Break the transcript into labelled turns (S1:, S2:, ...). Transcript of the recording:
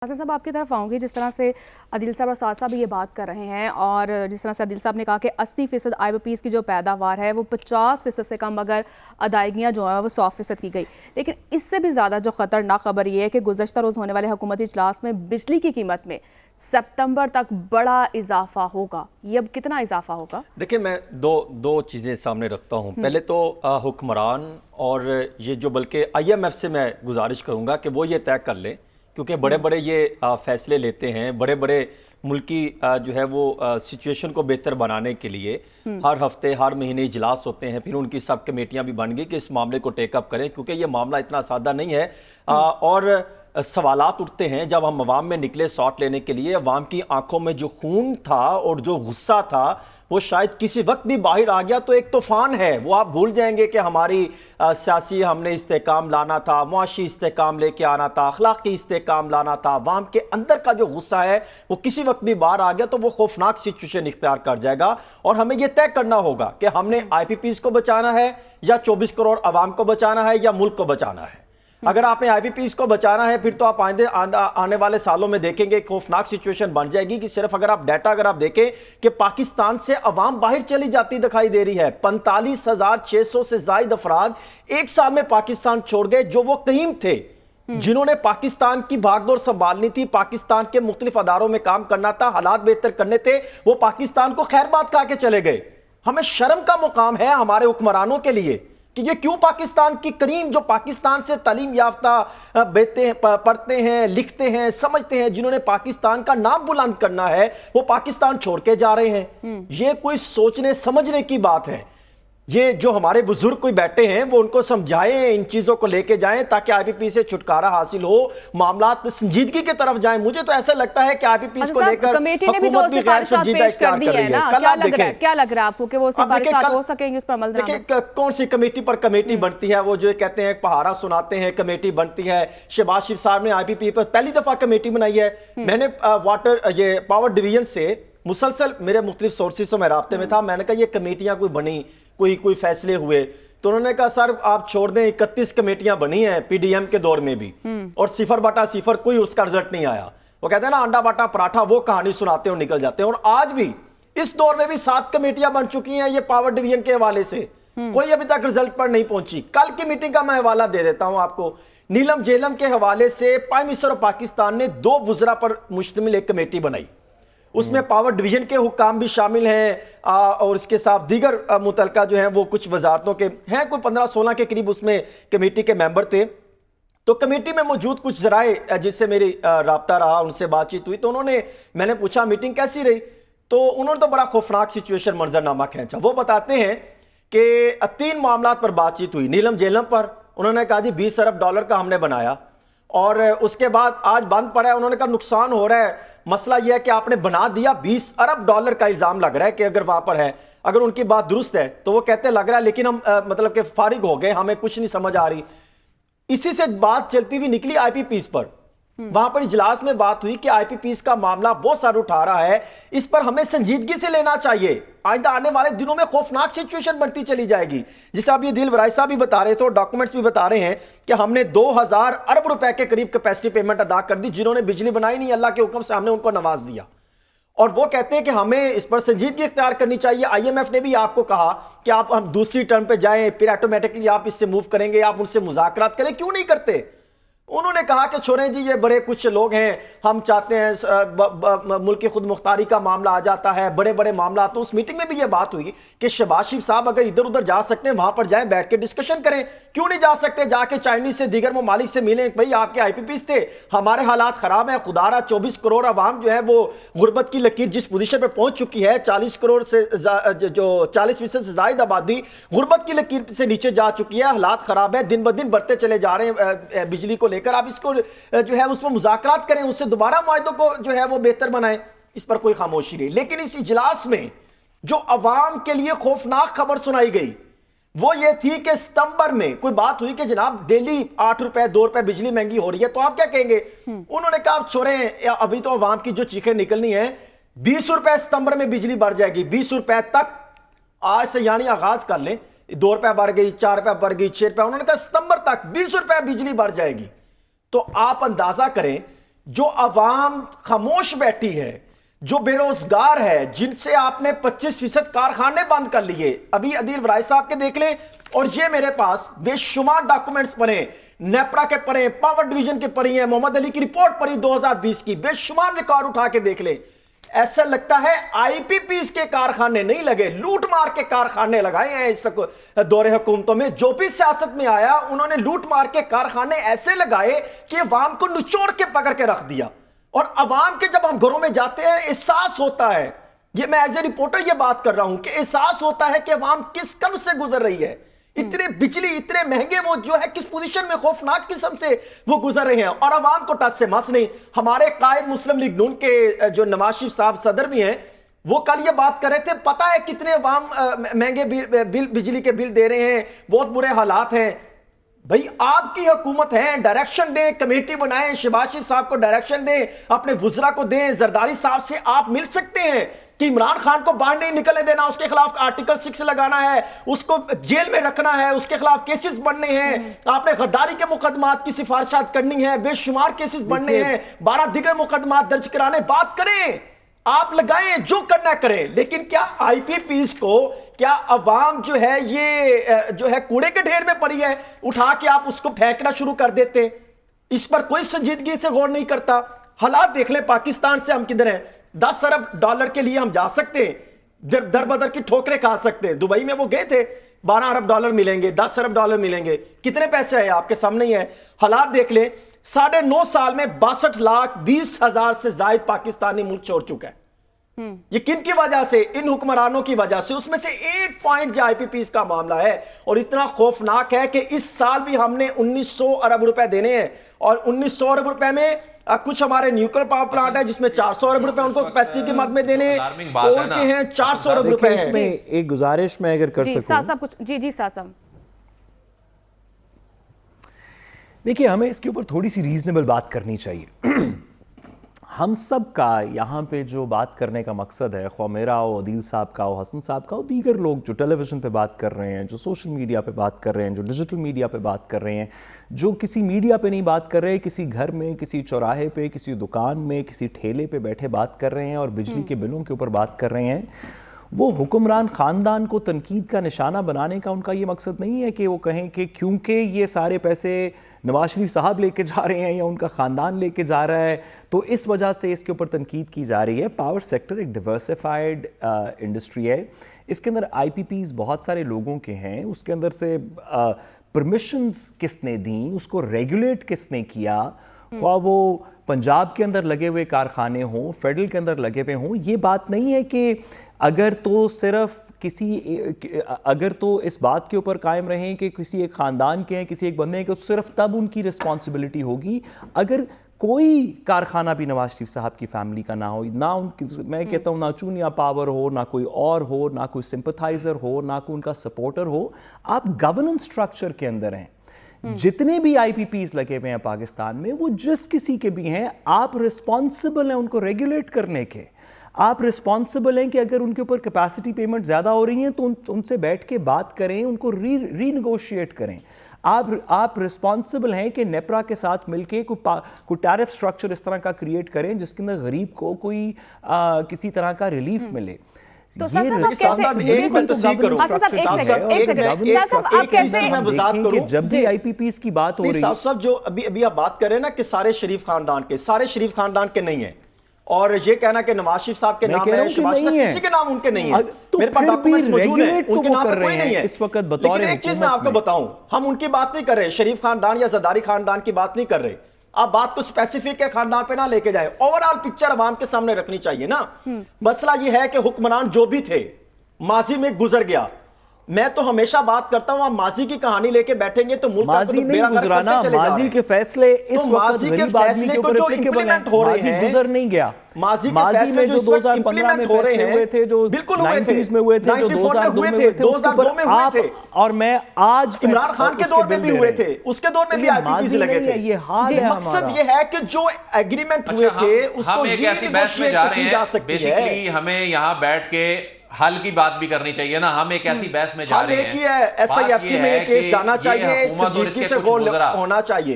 S1: حسن صاحب آپ کی طرف آؤں گی. جس طرح سے عدیل صاحب اور سعد صاحب یہ بات کر رہے ہیں اور جس طرح سے عدیل صاحب نے کہا کہ 80% آئی بی پیز کی جو پیداوار ہے وہ 50% سے کم اگر ادائیگیاں جو ہیں وہ 100% کی گئی. لیکن اس سے بھی زیادہ جو خطرناک خبر یہ ہے کہ گزشتہ روز ہونے والے حکومتی اجلاس میں بجلی کی قیمت میں سپتمبر تک بڑا اضافہ ہوگا. یہ اب کتنا اضافہ ہوگا؟
S2: دیکھیں میں دو چیزیں سامنے رکھتا ہوں. پہلے تو حکمران اور یہ جو بلکہ آئی ایم ایف سے میں گزارش کروں گا کہ وہ یہ طے کر لیں کیونکہ بڑے بڑے یہ فیصلے لیتے ہیں, بڑے بڑے ملکی جو ہے وہ سچویشن کو بہتر بنانے کے لیے ہر ہفتے ہر مہینے اجلاس ہوتے ہیں. پھر ان کی سب کمیٹیاں بھی بن گئی کہ اس معاملے کو ٹیک اپ کریں کیونکہ یہ معاملہ اتنا سادہ نہیں ہے. اور سوالات اٹھتے ہیں جب ہم عوام میں نکلے ساٹ لینے کے لیے. عوام کی آنکھوں میں جو خون تھا اور جو غصہ تھا وہ شاید کسی وقت بھی باہر آ گیا تو ایک طوفان ہے. وہ آپ بھول جائیں گے کہ ہماری سیاسی ہم نے استحکام لانا تھا, معاشی استحکام لے کے آنا تھا, اخلاقی استحکام لانا تھا. عوام کے اندر کا جو غصہ ہے وہ کسی وقت بھی باہر آ گیا تو وہ خوفناک سچویشن اختیار کر جائے گا. اور ہمیں یہ طے کرنا ہوگا کہ ہم نے آئی پی پیز کو بچانا ہے یا 24 کروڑ عوام کو بچانا ہے یا ملک کو بچانا ہے. اگر آپ نے آئی پی پیز کو بچانا ہے پھر تو آپ آنے والے سالوں میں دیکھیں گے خوفناک سچویشن بن جائے گی کہ صرف اگر آپ ڈیٹا اگر آپ دیکھیں کہ پاکستان سے عوام باہر چلی جاتی دکھائی دے رہی ہے. 45,600 سے زائد افراد ایک سال میں پاکستان چھوڑ گئے جو وہ قیم تھے, جنہوں نے پاکستان کی بھاگ دور سنبھالنی تھی, پاکستان کے مختلف اداروں میں کام کرنا تھا, حالات بہتر کرنے تھے. وہ پاکستان کو خیر بات کہا کے چلے گئے. ہمیں شرم کا مقام ہے ہمارے حکمرانوں کے لیے کہ یہ کیوں پاکستان کی کریم جو پاکستان سے تعلیم یافتہ پڑھتے ہیں, لکھتے ہیں, سمجھتے ہیں, جنہوں نے پاکستان کا نام بلند کرنا ہے وہ پاکستان چھوڑ کے جا رہے ہیں. یہ کوئی سوچنے سمجھنے کی بات ہے. یہ جو ہمارے بزرگ کوئی بیٹھے ہیں وہ ان کو سمجھائیں, ان چیزوں کو لے کے جائیں تاکہ آئی پی پی سے چھٹکارا حاصل ہو, معاملات سنجیدگی کی طرف جائیں. مجھے تو ایسا لگتا ہے کہ آئی پی پی کو لے کر حکومت بھی غیر سنجیدہ اختیار کر رہی ہے. کل آپ دیکھیں
S1: کیا لگ رہا ہے آپ کو کہ وہ سفارشات ہو سکیں گے اس پر عمل درآمد؟
S2: دیکھیں کون سی کمیٹی پر کمیٹی بنتی ہے, وہ جو کہتے ہیں پہاڑا سناتے ہیں کمیٹی بنتی ہے. شہباز شریف صاحب نے آئی پی پی پر پہلی دفعہ کمیٹی بنائی ہے. میں نے یہ پاور ڈویژن سے مسلسل میرے مختلف سورسز سے میں رابطے میں تھا. میں نے کہا یہ کمیٹیاں کوئی بنی, کوئی فیصلے ہوئے, تو انہوں نے کہا سر آپ چھوڑ دیں 31 کمیٹیاں بنی ہیں پی ڈی ایم کے دور میں بھی اور 0/0 کوئی اس کا رزلٹ نہیں آیا. وہ کہتے ہیں نا انڈا باٹا پراٹھا, وہ کہانی سناتے ہیں اور نکل جاتے ہیں. اور آج بھی اس دور میں بھی 7 کمیٹیاں بن چکی ہیں یہ پاور ڈویژن کے حوالے سے, کوئی ابھی تک رزلٹ پر نہیں پہنچی. کل کی میٹنگ کا میں حوالہ دے دیتا ہوں آپ کو. نیلم جیلم کے حوالے سے پرائم منسٹر آف پاکستان نے 2 وزراء پر مشتمل ایک کمیٹی بنائی. اس میں پاور ڈویژن کے حکام بھی شامل ہیں اور اس کے ساتھ دیگر متعلقہ جو ہیں وہ کچھ وزارتوں کے ہیں, کوئی 15-16 کے قریب اس میں کمیٹی کے ممبر تھے. تو کمیٹی میں موجود کچھ ذرائع جس سے میری رابطہ رہا, ان سے بات چیت ہوئی, تو میں نے پوچھا میٹنگ کیسی رہی, تو انہوں نے تو بڑا خوفناک سچویشن منظرنامہ کھینچا. وہ بتاتے ہیں کہ 3 معاملات پر بات چیت ہوئی. نیلم جیلم پر انہوں نے کہا جی $20 ارب کا ہم نے بنایا, اور اس کے بعد آج بند پڑا ہے. انہوں نے کہا نقصان ہو رہا ہے. مسئلہ یہ ہے کہ آپ نے بنا دیا, $20 ارب کا الزام لگ رہا ہے کہ اگر وہاں پر ہے, اگر ان کی بات درست ہے تو وہ کہتے لگ رہا ہے, لیکن ہم مطلب کہ فارغ ہو گئے, ہمیں کچھ نہیں سمجھ آ رہی. اسی سے بات چلتی ہوئی نکلی آئی پی پیز پر. وہاں پر اجلاس میں بات ہوئی کہ آئی پی پیز کا معاملہ بہت سر اٹھا رہا ہے, اس پر ہمیں سنجیدگی سے لینا چاہیے. آئندہ آنے والے دنوں میں خوفناک سچویشن بنتی چلی جائے گی. جسے اب یہ دل ورائی صاحب بھی بتا رہے تھے اور ڈاکومنٹس بھی بتا رہے ہیں کہ ہم نے 2000 ارب روپے کے قریب کیپیسٹی پیمنٹ ادا کر دی. جنہوں نے بجلی بنائی نہیں, اللہ کے حکم سے ہم نے ان کو نواز دیا. اور وہ کہتے ہیں کہ ہمیں اس پر سنجیدگی اختیار کرنی چاہیے. آئی ایم ایف نے بھی آپ کو کہا کہ آپ ہم دوسری ٹرم پہ جائیں, پھر آٹومیٹکلی آپ اس سے موو کریں گے, آپ ان سے مذاکرات کریں. کیوں نہیں کرتے؟ انہوں نے کہا کہ چھوڑیں جی, یہ بڑے کچھ لوگ ہیں, ہم چاہتے ہیں ملک کی خود مختاری کا معاملہ آ جاتا ہے, بڑے بڑے معاملات. تو اس میٹنگ میں بھی یہ بات ہوئی کہ شہباز شریف صاحب اگر ادھر ادھر جا سکتے ہیں وہاں پر جائیں, بیٹھ کے ڈسکشن کریں. کیوں نہیں جا سکتے؟ جا کے چائنیز سے دیگر ممالک سے ملیں, بھئی آپ کے آئی پی پیز تھے, ہمارے حالات خراب ہیں, خدا را 24 کروڑ عوام جو ہے وہ غربت کی لکیر جس پوزیشن پہ پہنچ چکی ہے, 40 کروڑ سے جو 40% سے زائد آبادی غربت کی لکیر سے نیچے جا چکی ہے, حالات خراب ہے, دن بدن بڑھتے چلے جا رہے ہیں بجلی کو لے کر. آپ اس کو جو ہے اس میں مذاکرات کریں, اس سے دوبارہ معاہدوں کو جو ہے وہ بہتر بنائیں. اس پر کوئی خاموشی نہیں. لیکن اس اجلاس میں جو عوام کے لیے خوفناک خبر سنائی گئی وہ یہ تھی کہ ستمبر میں کوئی بات ہوئی کہ جناب ڈیلی $8 $2 بجلی مہنگی ہو رہی ہے, تو آپ کیا کہیں گے؟ انہوں نے کہا آپ چھوڑیں, ابھی تو عوام کی جو چیخیں نکلنی ہیں, $20 ستمبر میں بجلی بڑھ جائے گی. $20 تک آج سے یعنی آغاز کر لیں, $2 بڑھ گئی, $4 بڑھ گئی, $6. انہوں نے کہا ستمبر تک $20 بجلی بڑھ جائے گی. تو آپ اندازہ کریں جو عوام خاموش بیٹھی ہے, جو بے روزگار ہے, جن سے آپ نے 25% کارخانے بند کر لیے. ابھی عدیل ورائے صاحب کے دیکھ لیں, اور یہ میرے پاس بے شمار ڈاکومنٹس پڑھیں, نیپرا کے پڑھیں, پاور ڈویژن کے پڑھی ہیں, محمد علی کی رپورٹ پڑھی 2020 کی, بے شمار ریکارڈ اٹھا کے دیکھ لیں. ایسا لگتا ہے آئی پی پیز کے کارخانے نہیں لگے, لوٹ مار کے کارخانے لگائے ہیں اس دور حکومتوں میں. جو بھی سیاست میں آیا انہوں نے لوٹ مار کے کارخانے ایسے لگائے کہ عوام کو نچوڑ کے پکڑ کے رکھ دیا. اور عوام کے جب ہم گھروں میں جاتے ہیں احساس ہوتا ہے, یہ میں ایز اے رپورٹر یہ بات کر رہا ہوں کہ احساس ہوتا ہے کہ عوام کس کرب سے گزر رہی ہے. اتنے بجلی اتنے مہنگے وہ جو ہے کس پوزیشن میں خوفناک قسم سے وہ گزر رہے ہیں, اور عوام کو ٹس سے مس نہیں. ہمارے قائد مسلم لیگ نون کے جو نواز شریف صاحب صدر بھی ہیں, وہ کل یہ بات کر رہے تھے, پتہ ہے کتنے عوام مہنگے بل بجلی کے بل دے رہے ہیں, بہت برے حالات ہیں. بھئی آپ کی حکومت ہے, ڈائریکشن دیں, کمیٹی بنائیں, شہباز شریف صاحب کو ڈائریکشن دیں, اپنے وزراء کو دیں, زرداری صاحب سے آپ مل سکتے ہیں کہ عمران خان کو باہر نہیں نکلنے دینا, اس کے خلاف آرٹیکل 6 لگانا ہے, اس کو جیل میں رکھنا ہے, اس کے خلاف کیسز بڑھنے ہیں, آپ نے غداری کے مقدمات کی سفارشات کرنی ہے, بے شمار کیسز بڑھنے ہیں, 12 دیگر مقدمات درج کرانے, بات کریں, آپ لگائیں, جو کرنا کریں. لیکن کیا آئی پی پیز کو, کیا عوام جو ہے یہ جو ہے کوڑے کے ڈھیر میں پڑی ہے, اٹھا کے آپ اس کو پھینکنا شروع کر دیتے, اس پر کوئی سنجیدگی سے غور نہیں کرتا. حالات دیکھ لیں پاکستان سے ہم کدھر ہیں. 10 ارب ڈالر کے لیے ہم جا سکتے ہیں, در بدر کی ٹھوکریں کھا سکتے ہیں. دبئی میں وہ گئے تھے, 12 ارب ڈالر ملیں گے, 10 ارب ڈالر ملیں گے, کتنے پیسے آئے آپ کے سامنے ہی ہے. حالات دیکھ لیں, 9.5 سال میں 62,20,000 سے زائد پاکستانی ملک چھوڑ چکا ہے. یہ کن کی وجہ سے؟ ان حکمرانوں کی وجہ سے. اس میں سے ایک پوائنٹ جو آئی پی پیز کا معاملہ ہے, اور اتنا خوفناک ہے کہ اس سال بھی ہم نے 1900 ارب روپے دینے ہیں, اور 1900 ارب روپے میں کچھ ہمارے نیوکلیر پاور پلانٹ ہے جس میں 400 ارب روپے ان کو کیپیسٹی کی مد میں دینے, کول کے ہیں 400 ارب روپے ہیں.
S3: اس میں ایک گزارش میں اگر کر سکوں,
S1: جی صاحب
S3: دیکھیے ہمیں اس کے اوپر تھوڑی سی ریزنیبل بات کرنی چاہیے. ہم سب کا یہاں پہ جو بات کرنے کا مقصد ہے, خواہ میرا ہو, عدیل صاحب کا ہو, حسن صاحب کا ہو, دیگر لوگ جو ٹیلی ویژن پہ بات کر رہے ہیں, جو سوشل میڈیا پہ بات کر رہے ہیں, جو ڈیجیٹل میڈیا پہ بات کر رہے ہیں, جو کسی میڈیا پہ نہیں بات کر رہے, کسی گھر میں, کسی چوراہے پہ, کسی دکان میں, کسی ٹھیلے پہ بیٹھے بات کر رہے ہیں اور بجلی کے بلوں کے اوپر بات کر رہے ہیں, وہ حکمران خاندان کو تنقید کا نشانہ بنانے کا ان کا یہ مقصد نہیں ہے کہ وہ کہیں کہ کیونکہ یہ سارے پیسے نواز شریف صاحب لے کے جا رہے ہیں یا ان کا خاندان لے کے جا رہا ہے تو اس وجہ سے اس کے اوپر تنقید کی جا رہی ہے. پاور سیکٹر ایک ڈیورسیفائیڈ انڈسٹری ہے, اس کے اندر آئی پی پیز بہت سارے لوگوں کے ہیں, اس کے اندر سے پرمیشنز کس نے دیں, اس کو ریگولیٹ کس نے کیا, خواہ وہ پنجاب کے اندر لگے ہوئے کارخانے ہوں, فیڈرل کے اندر لگے ہوئے ہوں. یہ بات نہیں ہے کہ اگر تو اس بات کے اوپر قائم رہیں کہ کسی ایک خاندان کے ہیں, کسی ایک بندے ہیں, کہ صرف تب ان کی رسپانسبلٹی ہوگی. اگر کوئی کارخانہ بھی نواز شریف صاحب کی فیملی کا نہ ہو, نہ ان کی, میں کہتا ہوں نہ چونیا پاور ہو, نہ کوئی اور ہو, نہ کوئی سمپتھائزر ہو, نہ کوئی ان کا سپورٹر ہو, آپ گورننس سٹرکچر کے اندر ہیں. جتنے بھی آئی پی پیز لگے ہوئے ہیں پاکستان میں, وہ جس کسی کے بھی ہیں, آپ رسپانسبل ہیں ان کو ریگولیٹ کرنے کے. آپ رسپانسبل ہیں کہ اگر ان کے اوپر کیپیسٹی پیمنٹ زیادہ ہو رہی ہیں تو ان سے بیٹھ کے بات کریں, ان کو ری نیگوشیٹ کریں. آپ رسپانسبل ہیں کہ نیپرا کے ساتھ مل کے کوئی ٹیرف سٹرکچر اس طرح کا کریٹ کریں جس کے اندر غریب کو کوئی کسی طرح کا ریلیف ملے.
S1: تو
S3: جب بھی آئی پی پیز کی بات ہو رہی ہے,
S2: صاحب جو ابھی آپ بات کر رہے ہیں نا کہ سارے شریف خاندان کے, سارے شریف خاندان کے نہیں ہیں, اور یہ کہنا کہ نواز شریف صاحب کے نام ہے, شہباز شریف کسی کے نام ان کے نہیں ہیں, میرے پاس ڈاکومنٹس موجود ہیں, ان کے نام پر کوئی نہیں ہے
S3: اس وقت بطور.
S2: لیکن ایک چیز میں آپ کو بتاؤں, ہم ان کی بات نہیں کر رہے, شریف خاندان یا زرداری خاندان کی بات نہیں کر رہے. آپ بات کو اسپیسیفک خاندان پہ نہ لے کے جائیں, اوورآل پکچر عوام کے سامنے رکھنی چاہیے نا. مسئلہ یہ ہے کہ حکمران جو بھی تھے ماضی میں گزر گیا. میں تو ہمیشہ بات کرتا ہوں, آپ ماضی کی کہانی لے کے بیٹھیں گے تو ملک
S3: ماضی نہیں گزرانا, ماضی کے فیصلے اس وقت غریب آدمی کے اوپر اپلیکیبل ہیں. ماضی گزر نہیں گیا. ماضی میں جو 2015 میں فیصلے ہوئے تھے, جو 90s میں ہوئے تھے, جو 2002 میں ہوئے تھے, اس کے اوپر آپ اور میں آج
S2: عمران خان کے دور میں بھی ہوئے تھے, اس کے دور میں بھی آئی پی پیز لگے تھے.
S3: یہ حال ہے.
S2: مقصد یہ ہے کہ جو ایگریمنٹ ہوئے تھے اس کو
S4: ایک ایسی بحث میں جا رہے ہیں, بیسیکلی ہمیں یہاں بیٹھ کے حل کی بات بھی کرنی چاہیے نا. ہم ایک ایسی بحث میں جا رہے ہیں,
S2: ایس آئی ایف سی میں کیس جانا چاہیے, سنجیدگی سے غور ہونا چاہیے.